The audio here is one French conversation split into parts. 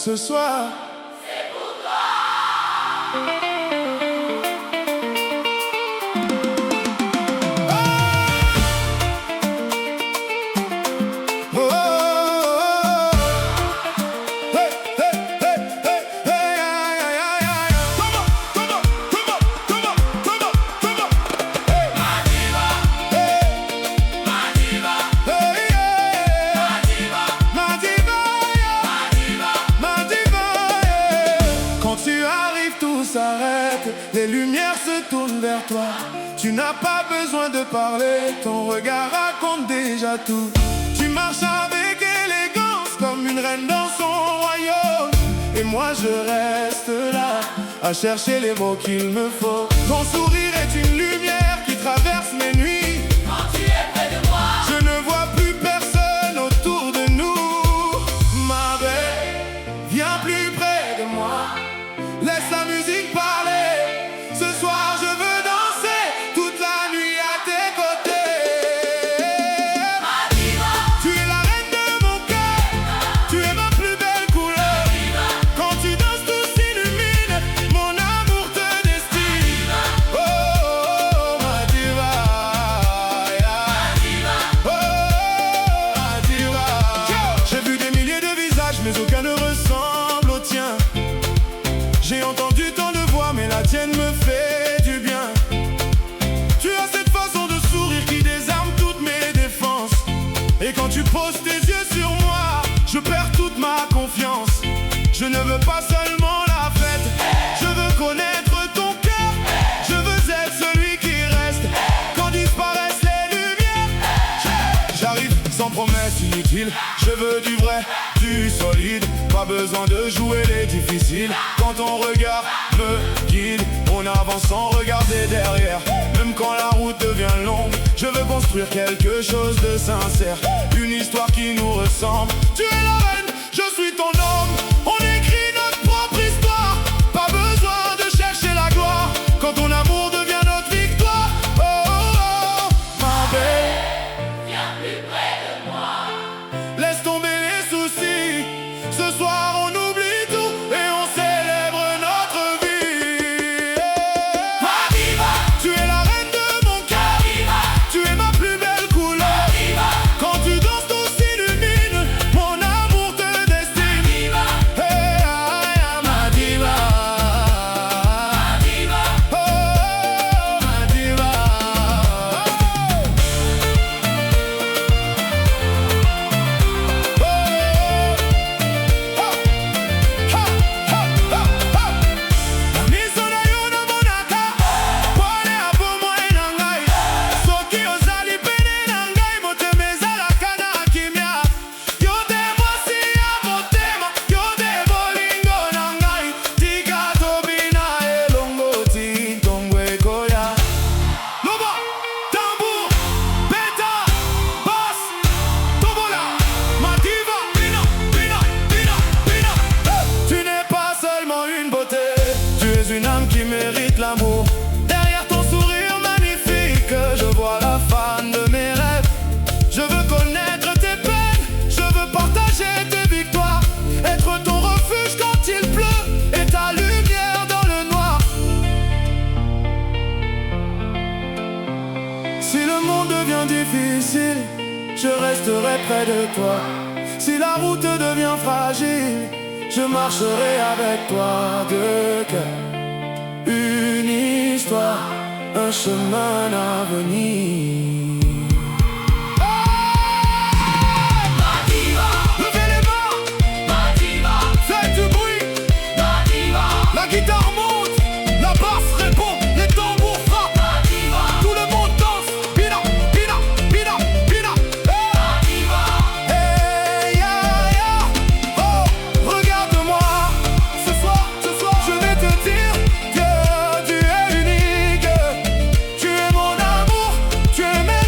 ce soir. Les lumières se tournent vers toi. Tu n'as pas besoin de parler, ton regard raconte déjà tout. Tu marches avec élégance comme une reine dans son royaume. Et moi je reste là à chercher les mots qu'il me faut. Ton sourire est une lumière qui traverse mes nuits. Quand tu es près de moi, je ne vois plus personne autour de nous. Ma belle, viens plus près de moi. Laisse la musique parler. Ce soir je veux danser toute la nuit à tes côtés. ma diva, Tu es la reine de mon cœur. Tu es ma plus belle couleur. Quand tu danses tout s'illumine. Mon amour te destine. Oh, oh, oh, ma diva, yeah. Oh, ma diva. J'ai vu des milliers de visages mais aucun ne ressemble au tien. J'ai entendu tant de voix, mais la tienne me fait du bien. Tu as cette façon de sourire qui désarme toutes mes défenses. Et quand tu poses tes yeux sur moi, je perds toute ma confiance. Je ne veux pas seulement la fête, je veux connaître ton cœur. Je veux être celui qui reste quand disparaissent les lumières. J'arrive sans promesse inutile, je veux du vrai, du solide. Pas besoin de jouer les difficiles. Quand ton regard me guide, on avance sans regarder derrière. Même quand la route devient longue, je veux construire quelque chose de sincère. Une histoire qui nous ressemble. Tu es la reine, je suis ton homme. On écrit notre propre histoire. Pas besoin de chercher la gloire quand ton amour devient notre victoire. Oh, oh, oh, ma belle, viens plus près de moi. laisse tomber les soucis. Ce soir on oublie tout et on célèbre notre vie. Ma diva, Tu es la reine de mon cœur. diva, Tu es ma plus belle couleur. diva, Quand tu danses tout s'illumine. Mon amour te destine. diva, Hey, ah, ah, ma diva. diva. Oh, ma diva. Une âme qui mérite l'amour. Derrière ton sourire magnifique, je vois la femme de mes rêves. Je veux connaître tes peines, je veux partager tes victoires. Être ton refuge quand il pleut et ta lumière dans le noir. Si le monde devient difficile, je resterai près de toi. Si la route devient fragile, je marcherai avec toi de cœur. Une histoire, un chemin à venir. Ma diva, Levez les mains, ma diva, faites du bruit. ma diva, La guitare monte, la basse répond, les tambours frappent. ma diva, Tout le monde danse. Pina, pina, pina, pina. ma diva. Hey, ya, ya. Oh, regarde-moi. Ce soir, je vais te dire que tu es unique. Tu es mon amour, tu es mes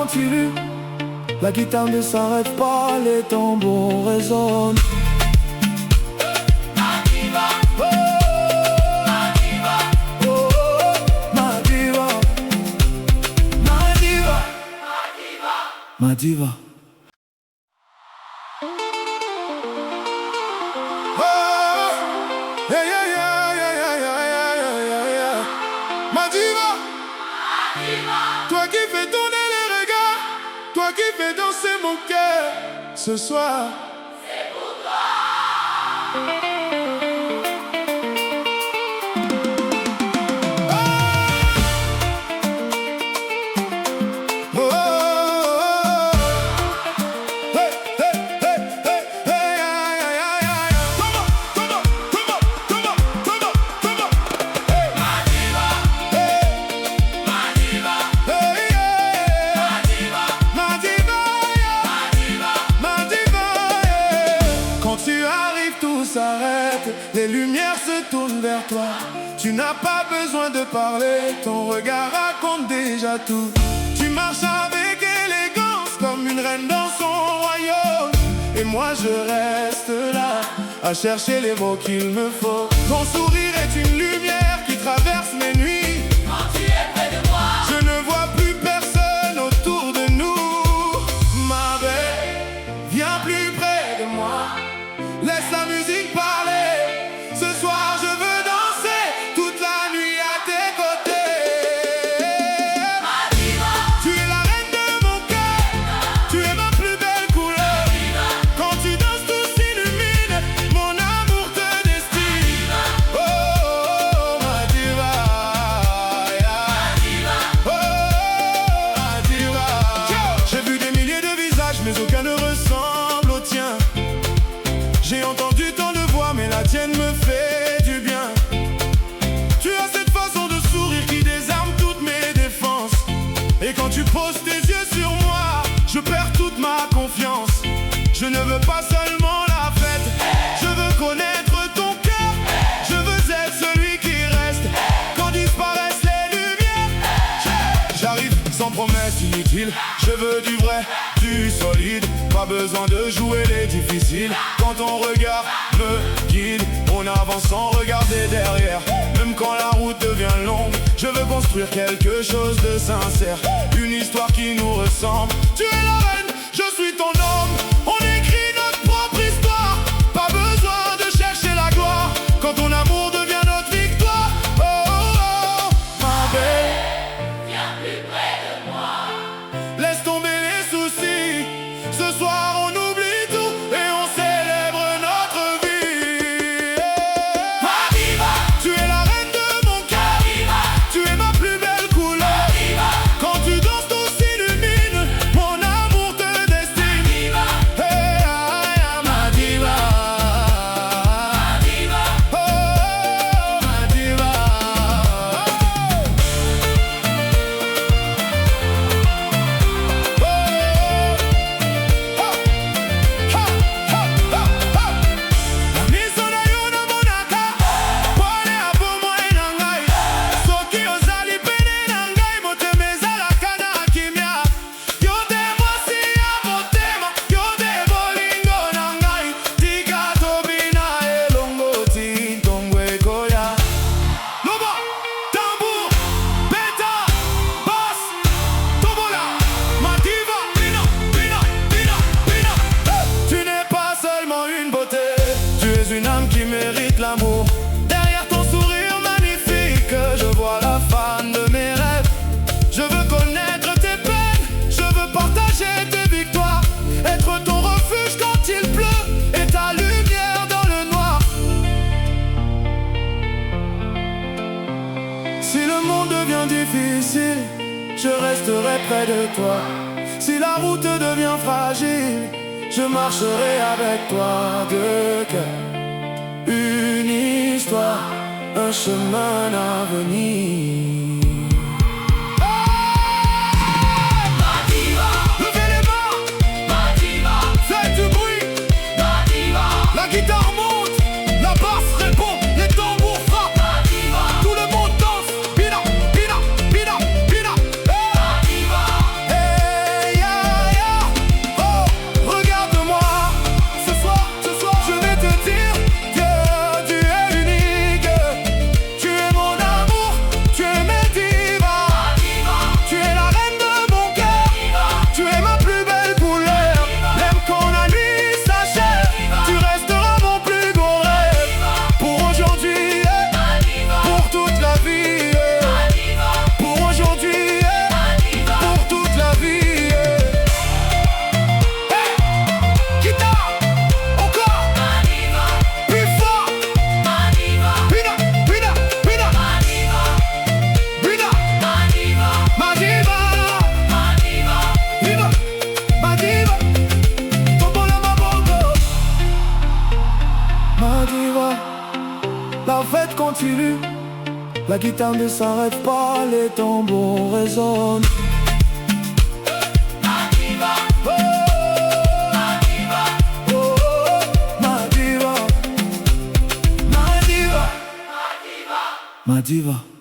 continue. La guitare ne s'arrête pas, les tambours résonnent. Ma diva, Oh, ma diva, oh, oh, ma diva, ma diva, ma diva. ma diva. Oh, yeah, yeah, yeah, yeah, yeah, yeah, yeah, yeah, yeah. Ma diva, toi qui fais tourner les regards, toi qui fais danser mon cœur ce soir. Oh, oh, oh, oh. Hey, hey, hey, hey, hey, yeah, yeah, yeah, yeah, yeah. Come on, come on, come on, come on, come on, come on. Hey, Ma diva, hey, ma diva, hey, yeah. ma diva, Ma diva, yeah. ma diva. Ma diva, yeah. Quand tu arrives, tout s'arrête. Les lumières se tournent vers toi. Tu n'as pas besoin de parler. Ton regard raconte déjà tout. Tu marches avec élégance comme une reine dans son royaume. Et moi je reste là à chercher les mots qu'il me faut. Ton sourire est une lumière qui traverse mes nuits. Quand tu es près de moi, Je ne vois plus personne autour de nous. Ma belle, viens plus près de moi. Laisse la musique parler. Ce soir je veux danser toute la nuit à tes côtés. ma diva, Tu es la reine de mon cœur. Tu es ma plus belle couleur. Quand tu danses tout s'illumine. Mon amour te destine. Oh, oh, oh, ma diva, yeah. Oh, ma diva. J'ai vu des milliers de visages, mais aucun ne ressemble au tien. J'ai entendu tant de voix, mais la tienne me fait du bien. Tu as cette façon de sourire qui désarme toutes mes défenses. Et quand tu poses tes yeux sur moi, je perds toute ma confiance. Je ne veux pas seulement la fête, je veux connaître ton cœur. Je veux être celui qui reste quand disparaissent les lumières. J'arrive sans promesse inutile. Je veux du vrai, du solide. Pas besoin de jouer les difficiles. Quand ton regard me guide, on avance sans regarder derrière. Même quand la route devient longue, je veux construire quelque chose de sincère. Une histoire qui nous ressemble. Tu es la reine, je suis ton homme. On écrit notre propre histoire. Pas besoin de chercher la gloire quand ton amour devient notre victoire. Oh, oh, oh, ma belle. viens plus près de moi. Laisse tomber les soucis. Ce soir on oublie tout et on célèbre notre vie. Ma diva, Tu es la reine de mon cœur. diva, Tu es ma plus belle couleur. diva, Quand tu danses tout s'illumine. Mon amour te destine. diva, Hey, ah, ah, ma diva. diva. Oh, ma diva. Loba, tambour, beta, basse, tombola, ma diva, pina, pina, pina, pina. Tu n'es pas seulement une beauté, tu es une âme qui mérite l'amour. Derrière ton sourire magnifique, je vois la femme de mes rêves. Je veux connaître tes peines, je veux partager tes victoires. Être ton refuge quand il pleut et ta lumière dans le noir. Si le monde devient difficile, je resterai près de toi. Si la route devient fragile, je marcherai avec toi. Deux cœurs, une histoire, un chemin à venir. Ma diva, Levez les mains, ma diva, faites du bruit. ma diva, La guitare monte, la basse répond, les tambours frappent. ma diva, Tout le monde danse. Pina, pina, pina, pina. ma diva, Hey, La guitare ne s'arrête pas, les tambours résonnent. Ma diva, Oh, ma diva, oh, oh, ma diva, ma diva, ma diva. ma diva.